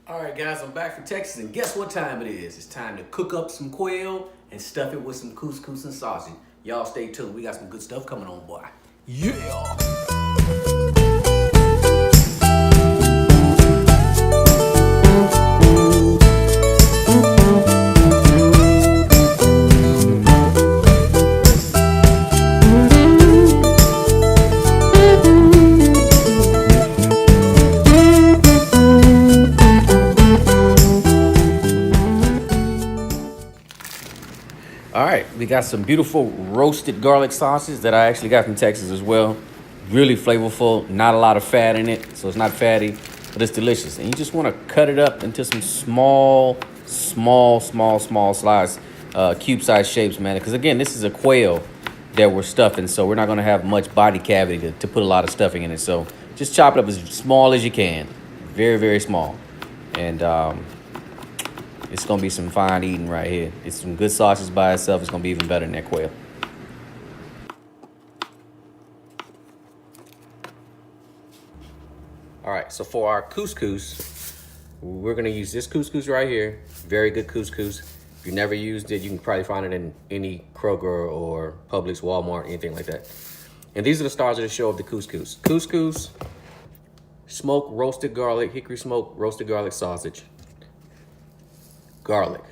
All right, guys, I'm back from Texas, and guess what time it is? It's time to cook up some quail and stuff it with some couscous and sausage. Y'all stay tuned. We got some good stuff coming on, boy. Yeah! All right, we got some beautiful roasted garlic sausages that I actually got from Texas as well. Really flavorful, not a lot of fat in it, so it's not fatty, but it's delicious. And you just want to cut it up into some small slice, cube-sized shapes, man. Because again, this is a quail that we're stuffing, so we're not going to have much body cavity to put a lot of stuffing in it. So just chop it up as small as you can, very small, and it's going to be some fine eating right here. It's some good sausage by itself. It's going to be even better than that quail. All right, so for our couscous, we're going to use this couscous right here. Very good couscous. If you never used it, you can probably find it in any Kroger or Publix, Walmart, anything like that. And these are the stars of the show of the couscous. Couscous, smoked roasted garlic, hickory smoked roasted garlic sausage. Garlic.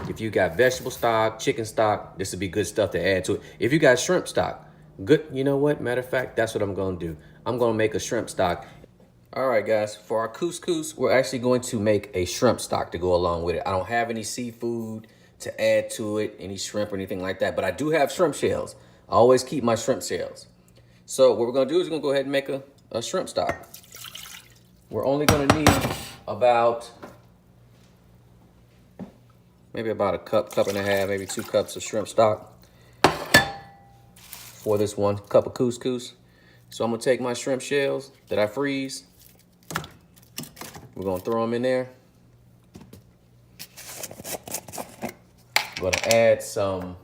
If you got vegetable stock, chicken stock, this would be good stuff to add to it. If you got shrimp stock, good, you know what? Matter of fact, that's what I'm gonna do. I'm gonna make a shrimp stock. All right, guys, for our couscous, we're actually going to make a shrimp stock to go along with it. I don't have any seafood to add to it, any shrimp or anything like that, but I do have shrimp shells. I always keep my shrimp shells. So what we're gonna do is we're gonna go ahead and make a shrimp stock. We're only gonna need about maybe about a cup and a half, maybe 2 cups of shrimp stock for this 1 cup of couscous. So I'm gonna take my shrimp shells that I freeze. We're gonna throw them in there. I'm gonna add some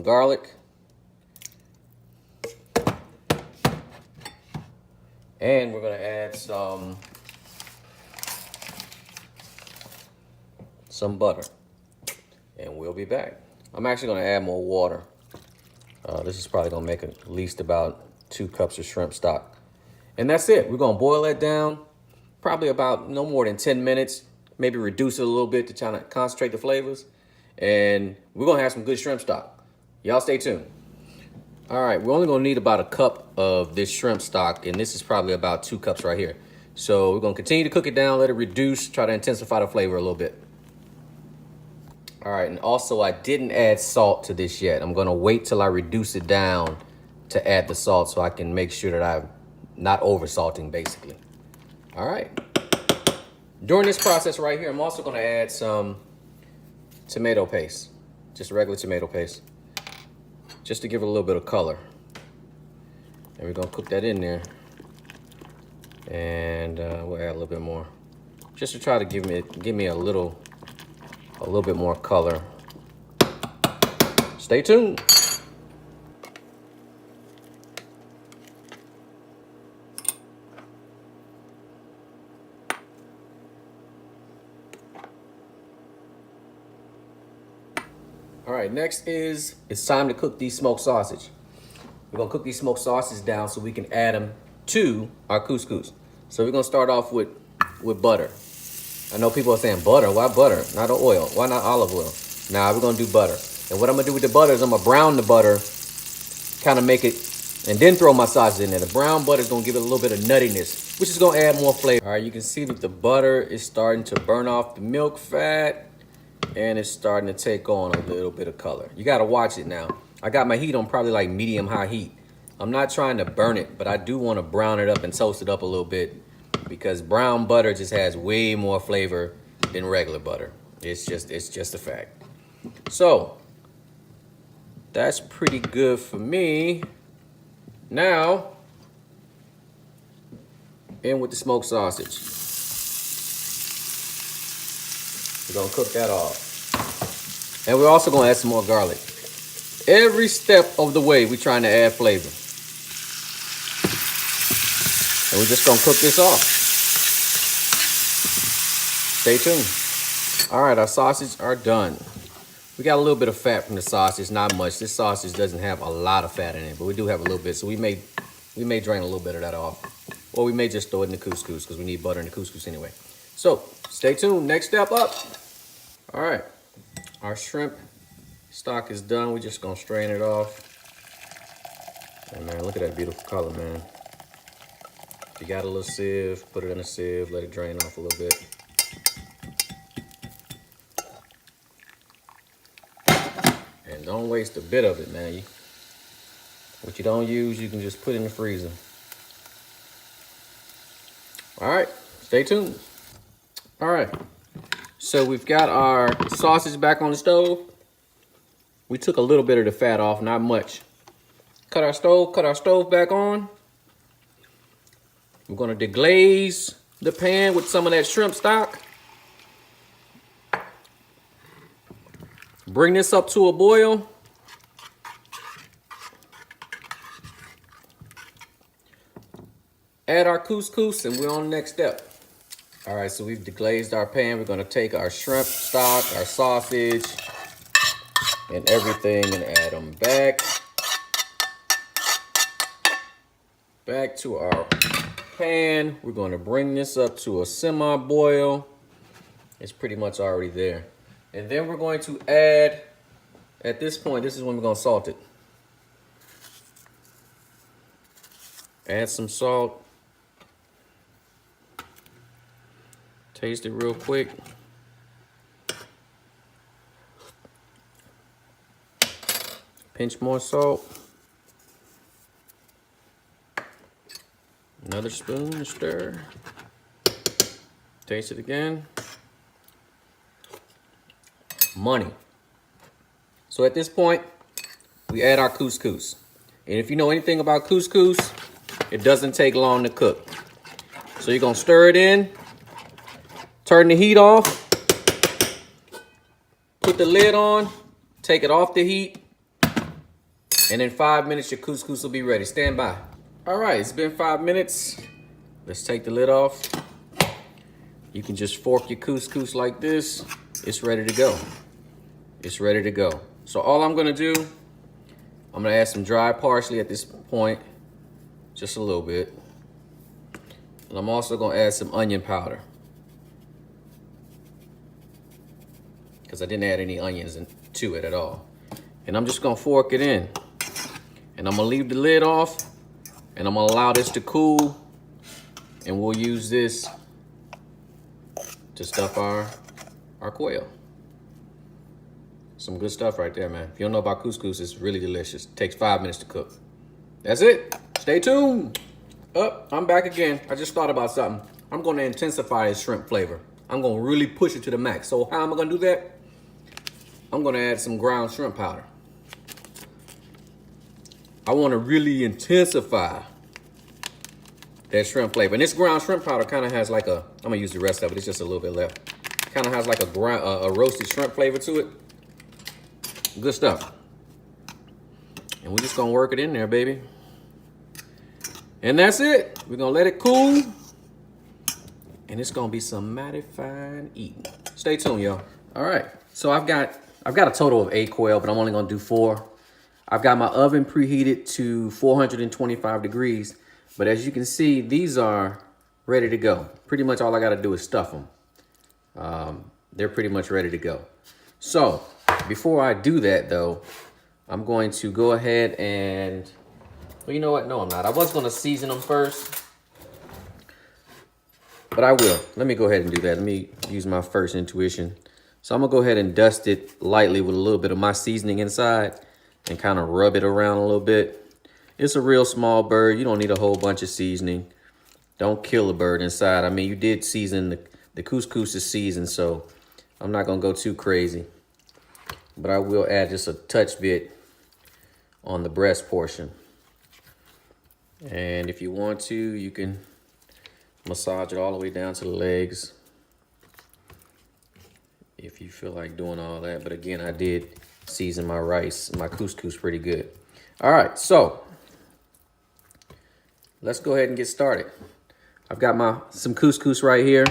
garlic. And we're gonna add some butter, and we'll be back. I'm actually gonna add more water. This is probably gonna make at least about 2 cups of shrimp stock. And that's it. We're gonna boil that down, probably about no more than 10 minutes, maybe reduce it a little bit to try to concentrate the flavors. And we're gonna have some good shrimp stock. Y'all stay tuned. All right, we're only gonna need about a cup of this shrimp stock, and this is probably about 2 cups right here. So we're gonna continue to cook it down, let it reduce, try to intensify the flavor a little bit. All right, and also I didn't add salt to this yet. I'm gonna wait till I reduce it down to add the salt so I can make sure that I'm not over salting, basically. All right. During this process right here, I'm also gonna add some tomato paste, just regular tomato paste, just to give it a little bit of color. And we're gonna cook that in there. And we'll add a little bit more, just to try to give me a little bit more color. Stay tuned. All right, next is it's time to cook these smoked sausage. We're gonna cook these smoked sausages down so we can add them to our couscous. So we're gonna start off with butter. I know people are saying butter. Why butter? Not oil. Why not olive oil? Nah, we're gonna do butter. And what I'm gonna do with the butter is I'm gonna brown the butter, kind of make it, and then throw my sausage in there. The brown butter is gonna give it a little bit of nuttiness, which is gonna add more flavor. All right, you can see that the butter is starting to burn off the milk fat, and it's starting to take on a little bit of color. You gotta watch it now. I got my heat on probably like medium-high heat. I'm not trying to burn it, but I do wanna brown it up and toast it up a little bit, because brown butter just has way more flavor than regular butter. It's just a fact. So that's pretty good for me. Now, in with the smoked sausage. We're gonna cook that off. And we're also gonna add some more garlic. Every step of the way, we're trying to add flavor. And we're just gonna cook this off. Stay tuned. All right, our sausage are done. We got a little bit of fat from the sausage, not much. This sausage doesn't have a lot of fat in it, but we do have a little bit. So we may drain a little bit of that off. Or we may just throw it in the couscous because we need butter in the couscous anyway. So stay tuned, next step up. All right, our shrimp stock is done. We're just gonna strain it off. And man, look at that beautiful color, man. If you got a little sieve, put it in a sieve, let it drain off a little bit. And don't waste a bit of it, man. What you don't use, you can just put in the freezer. All right, stay tuned. All right, so we've got our sausage back on the stove. We took a little bit of the fat off, not much. Cut our stove back on. We're gonna deglaze the pan with some of that shrimp stock. Bring this up to a boil. Add our couscous and we're on the next step. All right, so we've deglazed our pan. We're gonna take our shrimp stock, our sausage, and everything and add them back to our pan. We're gonna bring this up to a semi-boil. It's pretty much already there. And then we're going to add, at this point, this is when we're gonna salt it. Add some salt. Taste it real quick. Pinch more salt. Another spoon to stir. Taste it again. Money. So at this point, we add our couscous. And if you know anything about couscous, it doesn't take long to cook. So you're gonna stir it in, turn the heat off, put the lid on, take it off the heat, and in 5 minutes, your couscous will be ready. Stand by. All right, it's been 5 minutes. Let's take the lid off. You can just fork your couscous like this. It's ready to go. It's ready to go. So all I'm gonna do, I'm gonna add some dry parsley at this point, just a little bit. And I'm also gonna add some onion powder, because I didn't add any onions to it at all. And I'm just gonna fork it in. And I'm gonna leave the lid off, and I'm gonna allow this to cool, and we'll use this to stuff our quail. Some good stuff right there, man. If you don't know about couscous, it's really delicious. It takes 5 minutes to cook. That's it. Stay tuned. I'm back again. I just thought about something. I'm gonna intensify this shrimp flavor. I'm gonna really push it to the max. So how am I gonna do that? I'm gonna add some ground shrimp powder. I wanna really intensify that shrimp flavor. And this ground shrimp powder kind of has like a, I'm gonna use the rest of it, it's just a little bit left. Kind of has like a roasted shrimp flavor to it. Good stuff. And we're just gonna work it in there, baby. And that's it. We're gonna let it cool. And it's gonna be some mighty fine eating. Stay tuned, y'all. All right, so I've got a total of 8 quail, but I'm only gonna do 4. I've got my oven preheated to 425 degrees, but as you can see, these are ready to go. Pretty much all I gotta do is stuff them. They're pretty much ready to go. So before I do that though, I'm going to go ahead and, well, you know what? No, I'm not. I was gonna season them first, but I will. Let me go ahead and do that. Let me use my first intuition. So I'm gonna go ahead and dust it lightly with a little bit of my seasoning inside and kind of rub it around a little bit. It's a real small bird. You don't need a whole bunch of seasoning. Don't kill the bird inside. I mean, you did season, the couscous is seasoned, so I'm not gonna go too crazy. But I will add just a touch bit on the breast portion. And if you want to, you can massage it all the way down to the legs if you feel like doing all that. But again, I did season my rice, my couscous pretty good. All right, so let's go ahead and get started. I've got some couscous right here.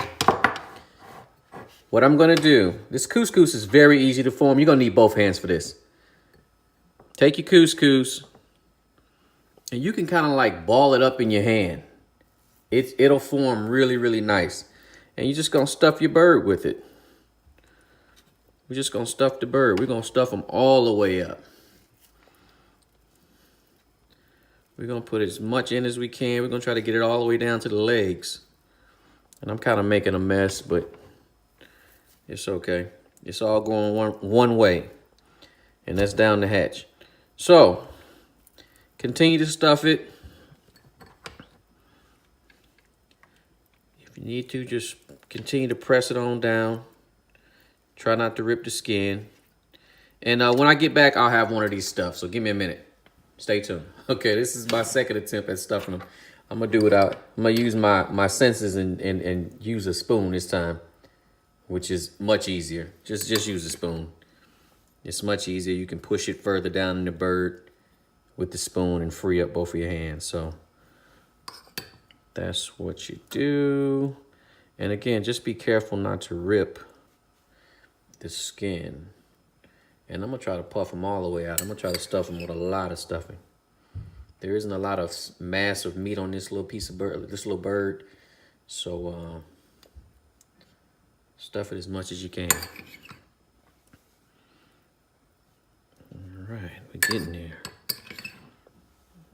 What I'm gonna do, this couscous is very easy to form. You're gonna need both hands for this. Take your couscous, and you can kind of like ball it up in your hand. It'll form really, really nice. And you're just gonna stuff your bird with it. We're just gonna stuff the bird. We're gonna stuff them all the way up. We're gonna put as much in as we can. We're gonna try to get it all the way down to the legs. And I'm kind of making a mess, but it's okay. It's all going one way, and that's down the hatch. So, continue to stuff it. If you need to, just continue to press it on down. Try not to rip the skin. And when I get back, I'll have one of these stuff. So give me a minute. Stay tuned. Okay, this is my second attempt at stuffing them. I'm gonna do it out. I'm gonna use my senses and use a spoon this time, which is much easier. Just use a spoon. It's much easier. You can push it further down in the bird with the spoon and free up both of your hands. So that's what you do. And again, just be careful not to rip the skin. And I'm gonna try to puff them all the way out. I'm gonna try to stuff them with a lot of stuffing. There isn't a lot of mass of meat on this little piece of bird, so stuff it as much as you can. All right, we're getting there.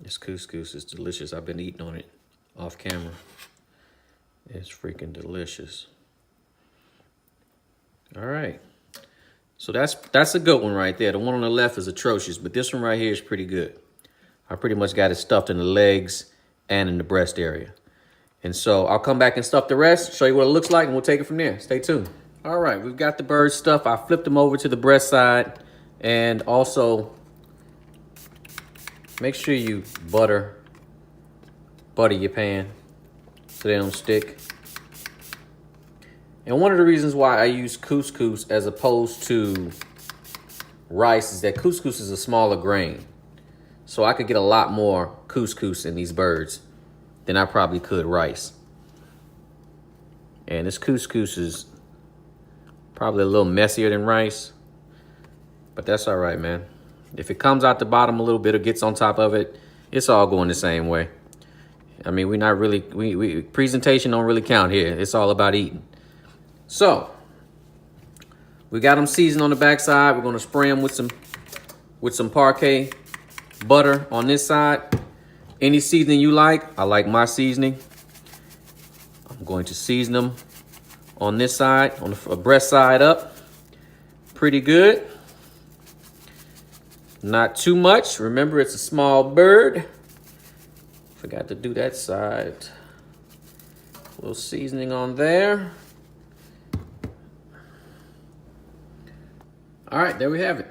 This couscous is delicious. I've been eating on it off camera. It's freaking delicious. All right. So that's a good one right there. The one on the left is atrocious, but this one right here is pretty good. I pretty much got it stuffed in the legs and in the breast area. And so I'll come back and stuff the rest, show you what it looks like, and we'll take it from there. Stay tuned. All right, we've got the bird stuff. I flipped them over to the breast side. And also, make sure you butter your pan so they don't stick. And one of the reasons why I use couscous as opposed to rice is that couscous is a smaller grain. So I could get a lot more couscous in these birds than I probably could rice. And this couscous is probably a little messier than rice, but that's all right, man. If it comes out the bottom a little bit or gets on top of it, it's all going the same way. I mean, we're not really, presentation don't really count here. It's all about eating. So, we got them seasoned on the back side. We're gonna spray them with some parquet butter on this side. Any seasoning you like. I like my seasoning. I'm going to season them on this side, on the breast side up. Pretty good. Not too much. Remember, it's a small bird. Forgot to do that side. A little seasoning on there. All right, there we have it.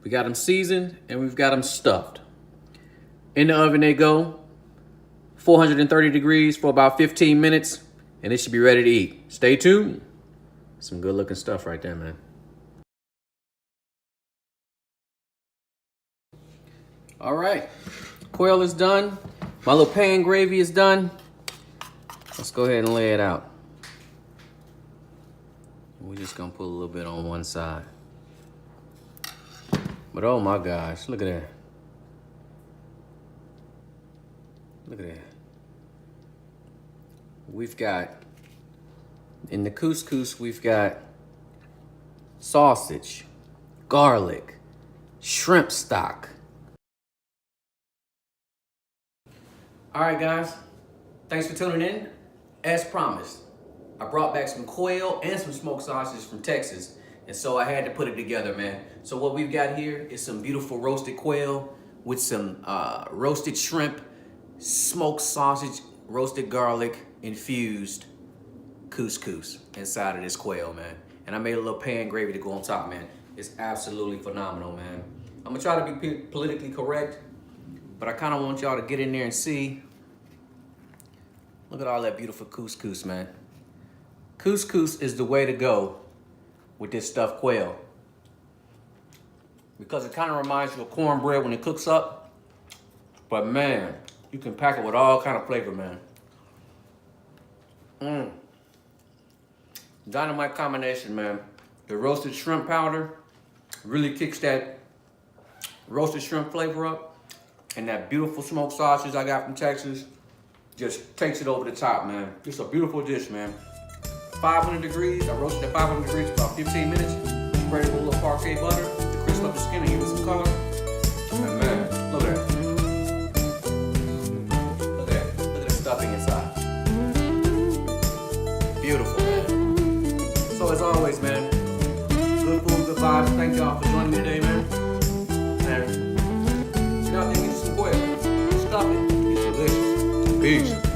We got them seasoned and we've got them stuffed. In the oven they go, 430 degrees for about 15 minutes, and it should be ready to eat. Stay tuned. Some good looking stuff right there, man. All right, quail is done. My little pan gravy is done. Let's go ahead and lay it out. We're just gonna put a little bit on one side. But oh my gosh, look at that. Look at that. We've got, in the couscous, we've got sausage, garlic, shrimp stock. All right, guys, thanks for tuning in. As promised, I brought back some quail and some smoked sausages from Texas, and so I had to put it together, man. So what we've got here is some beautiful roasted quail with some roasted shrimp, smoked sausage, roasted garlic, infused couscous inside of this quail, man. And I made a little pan gravy to go on top, man. It's absolutely phenomenal, man. I'm gonna try to be politically correct, but I kind of want y'all to get in there and see. Look at all that beautiful couscous, man. Couscous is the way to go with this stuffed quail, because it kind of reminds you of cornbread when it cooks up. But man, you can pack it with all kind of flavor, man. Dynamite combination, man. The roasted shrimp powder really kicks that roasted shrimp flavor up. And that beautiful smoked sausage I got from Texas just takes it over the top, man. Just a beautiful dish, man. 500 degrees. I roasted at 500 degrees for about 15 minutes. Sprayed it with a little parquet butter to crisp up the skin and give it some color. And man, look at that. Look at that. Look at the stuffing inside. Beautiful, man. So as always, man, good food, good vibes. Thank y'all for joining me today, man. And get out there and get some quail. Stuff it. It's delicious. Peace.